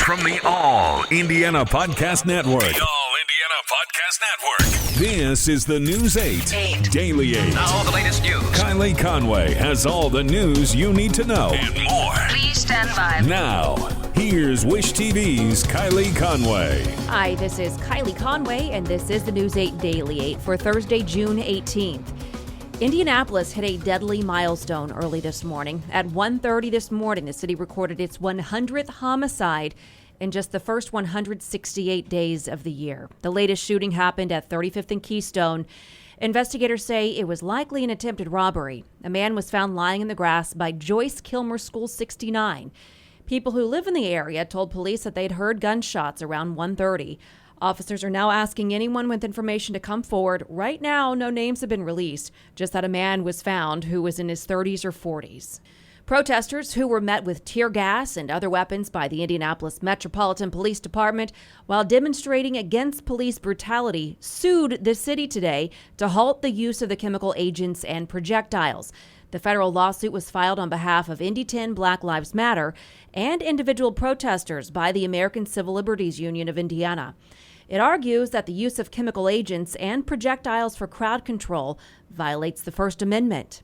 From the All Indiana Podcast Network. The All Indiana Podcast Network. This is the News 8 Daily 8. Now the latest news. Kylie Conway has all the news you need to know. And more. Please stand by. Now, here's Wish TV's Kylie Conway. Hi, this is Kylie Conway, and this is the News 8 Daily 8 for Thursday, June 18th. Indianapolis hit a deadly milestone early this morning. At 1:30 this morning, the city recorded its 100th homicide in just the first 168 days of the year. The latest shooting happened at 35th and Keystone. Investigators say it was likely an attempted robbery. A man was found lying in the grass by Joyce Kilmer School 69. People who live in the area told police that they'd heard gunshots around 1:30. Officers are now asking anyone with information to come forward. Right now, no names have been released, just that a man was found who was in his 30s or 40s. Protesters who were met with tear gas and other weapons by the Indianapolis Metropolitan Police Department while demonstrating against police brutality sued the city today to halt the use of the chemical agents and projectiles. The federal lawsuit was filed on behalf of Indy10 Black Lives Matter and individual protesters by the American Civil Liberties Union of Indiana. It argues that the use of chemical agents and projectiles for crowd control violates the First Amendment.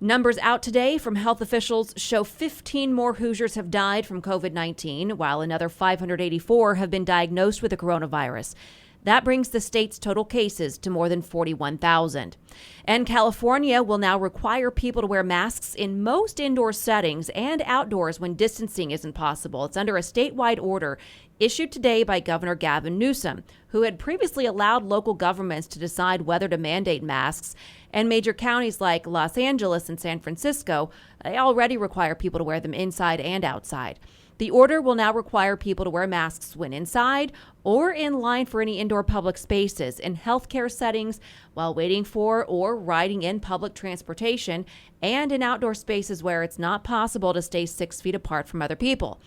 Numbers out today from health officials show 15 more Hoosiers have died from COVID-19, while another 584 have been diagnosed with the coronavirus. That brings the state's total cases to more than 41,000. And California will now require people to wear masks in most indoor settings and outdoors when distancing isn't possible. It's under a statewide order issued today by Governor Gavin Newsom, who had previously allowed local governments to decide whether to mandate masks. And major counties like Los Angeles and San Francisco, they already require people to wear them inside and outside. The order will now require people to wear masks when inside or in line for any indoor public spaces, in healthcare settings, while waiting for or riding in public transportation, and in outdoor spaces where it's not possible to stay 6 feet apart from other people.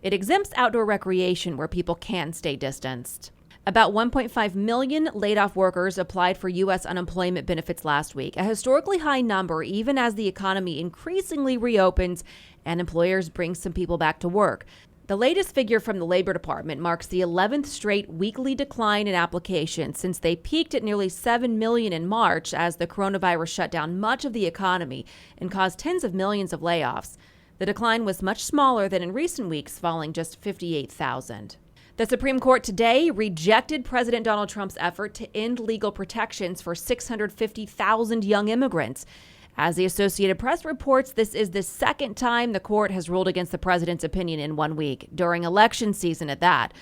It exempts outdoor recreation where people can stay distanced. About 1.5 million laid-off workers applied for U.S. unemployment benefits last week, a historically high number even as the economy increasingly reopens and employers bring some people back to work. The latest figure from the Labor Department marks the 11th straight weekly decline in applications since they peaked at nearly 7 million in March as the coronavirus shut down much of the economy and caused tens of millions of layoffs. The decline was much smaller than in recent weeks, falling just 58,000. The Supreme Court today rejected President Donald Trump's effort to end legal protections for 650,000 young immigrants. As the Associated Press reports, this is the second time the court has ruled against the president's opinion in 1 week, during election season at that.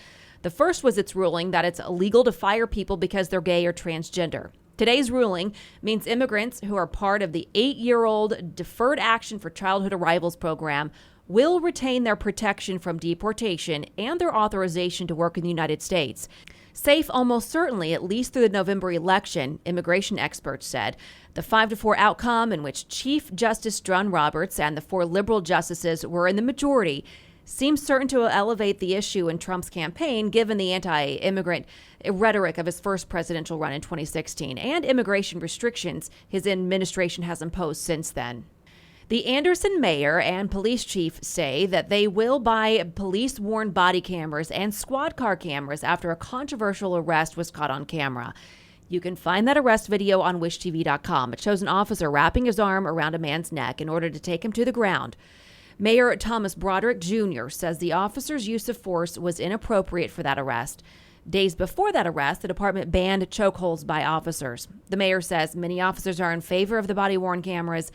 The first was its ruling that it's illegal to fire people because they're gay or transgender. Today's ruling means immigrants who are part of the 8-year-old Deferred Action for Childhood Arrivals program will retain their protection from deportation and their authorization to work in the United States. Safe almost certainly, at least through the November election, immigration experts said. The 5-4 outcome, in which Chief Justice John Roberts and the 4 liberal justices were in the majority, seems certain to elevate the issue in Trump's campaign, given the anti-immigrant rhetoric of his first presidential run in 2016 and immigration restrictions his administration has imposed since then. The Anderson mayor and police chief say that they will buy police-worn body cameras and squad car cameras after a controversial arrest was caught on camera. You can find that arrest video on wishtv.com. It shows an officer wrapping his arm around a man's neck in order to take him to the ground. Mayor Thomas Broderick Jr. says the officer's use of force was inappropriate for that arrest. Days before that arrest, the department banned chokeholds by officers. The mayor says many officers are in favor of the body-worn cameras.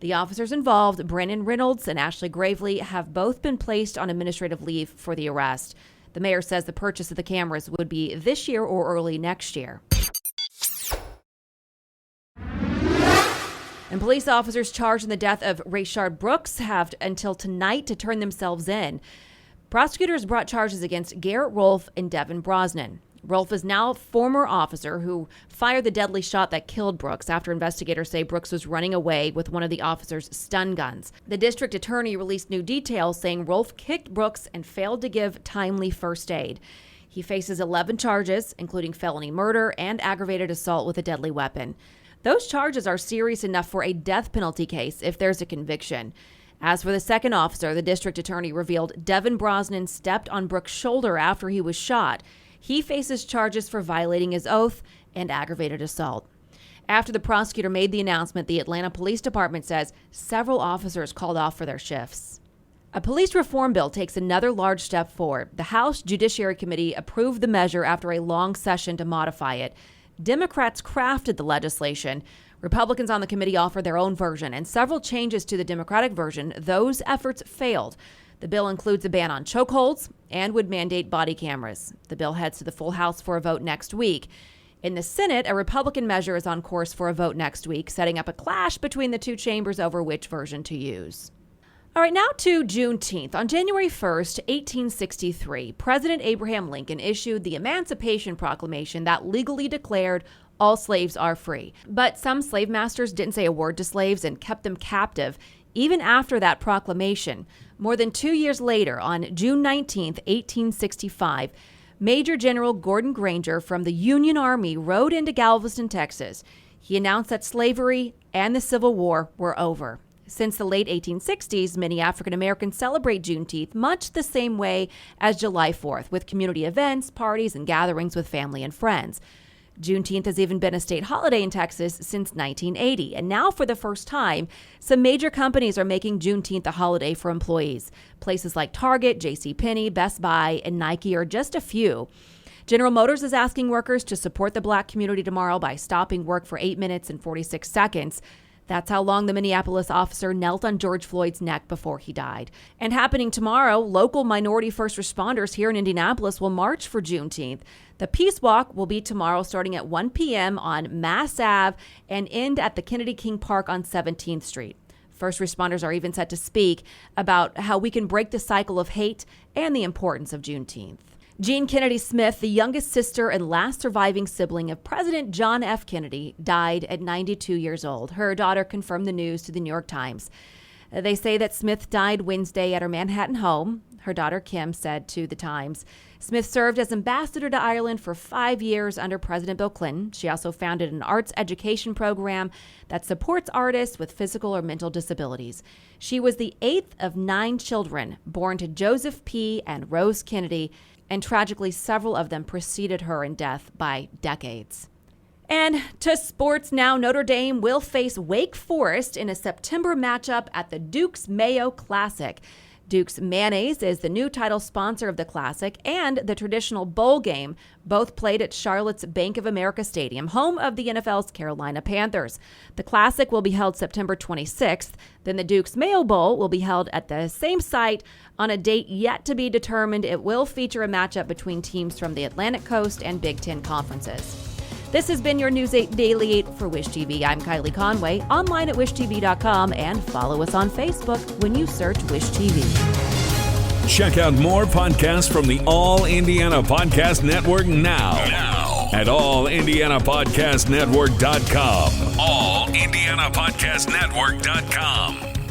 The officers involved, Brennan Reynolds and Ashley Gravely, have both been placed on administrative leave for the arrest. The mayor says the purchase of the cameras would be this year or early next year. And police officers charged in the death of Rayshard Brooks have until tonight to turn themselves in. Prosecutors brought charges against Garrett Rolfe and Devin Brosnan. Rolfe is now a former officer who fired the deadly shot that killed Brooks after investigators say Brooks was running away with one of the officer's stun guns. The district attorney released new details saying Rolfe kicked Brooks and failed to give timely first aid. He faces 11 charges, including felony murder and aggravated assault with a deadly weapon. Those charges are serious enough for a death penalty case if there's a conviction. As for the second officer, the district attorney revealed Devin Brosnan stepped on Brooks' shoulder after he was shot. He faces charges for violating his oath and aggravated assault. After the prosecutor made the announcement, the Atlanta Police Department says several officers called off for their shifts. A police reform bill takes another large step forward. The House Judiciary Committee approved the measure after a long session to modify it. Democrats crafted the legislation. Republicans on the committee offered their own version and several changes to the Democratic version. Those efforts failed. The bill includes a ban on chokeholds and would mandate body cameras. The bill heads to the full House for a vote next week. In the Senate, a Republican measure is on course for a vote next week, setting up a clash between the two chambers over which version to use. All right, now to Juneteenth. On January 1st, 1863, President Abraham Lincoln issued the Emancipation Proclamation that legally declared all slaves are free. But some slave masters didn't say a word to slaves and kept them captive even after that proclamation. More than 2 years later, on June 19th, 1865, Major General Gordon Granger from the Union Army rode into Galveston, Texas. He announced that slavery and the Civil War were over. Since the late 1860s, many African Americans celebrate Juneteenth much the same way as July 4th, with community events, parties, and gatherings with family and friends. Juneteenth has even been a state holiday in Texas since 1980, and now for the first time, some major companies are making Juneteenth a holiday for employees. Places like Target, JCPenney, Best Buy, and Nike are just a few. General Motors is asking workers to support the Black community tomorrow by stopping work for 8 minutes and 46 seconds. That's how long the Minneapolis officer knelt on George Floyd's neck before he died. And happening tomorrow, local minority first responders here in Indianapolis will march for Juneteenth. The Peace Walk will be tomorrow starting at 1 p.m. on Mass Ave and end at the Kennedy King Park on 17th Street. First responders are even set to speak about how we can break the cycle of hate and the importance of Juneteenth. Jean Kennedy Smith, the youngest sister and last surviving sibling of President John F. Kennedy, died at 92 years old. Her daughter confirmed the news to the New York Times. They say that Smith died Wednesday at her Manhattan home. Her daughter Kim said to the Times, Smith served as ambassador to Ireland for 5 years under President Bill Clinton. She also founded an arts education program that supports artists with physical or mental disabilities. She was the 8th of 9 children born to Joseph P. and Rose Kennedy, and tragically, several of them preceded her in death by decades. And to sports now, Notre Dame will face Wake Forest in a September matchup at the Duke's Mayo Classic. Duke's Mayonnaise is the new title sponsor of the Classic and the traditional bowl game, both played at Charlotte's Bank of America Stadium, home of the NFL's Carolina Panthers. The Classic will be held September 26th. Then the Duke's Mayo Bowl will be held at the same site on a date yet to be determined. It will feature a matchup between teams from the Atlantic Coast and Big Ten conferences. This has been your News 8 Daily 8 for Wish TV. I'm Kylie Conway, online at wishtv.com, and follow us on Facebook when you search Wish TV. Check out more podcasts from the All Indiana Podcast Network now at allindianapodcastnetwork.com. allindianapodcastnetwork.com.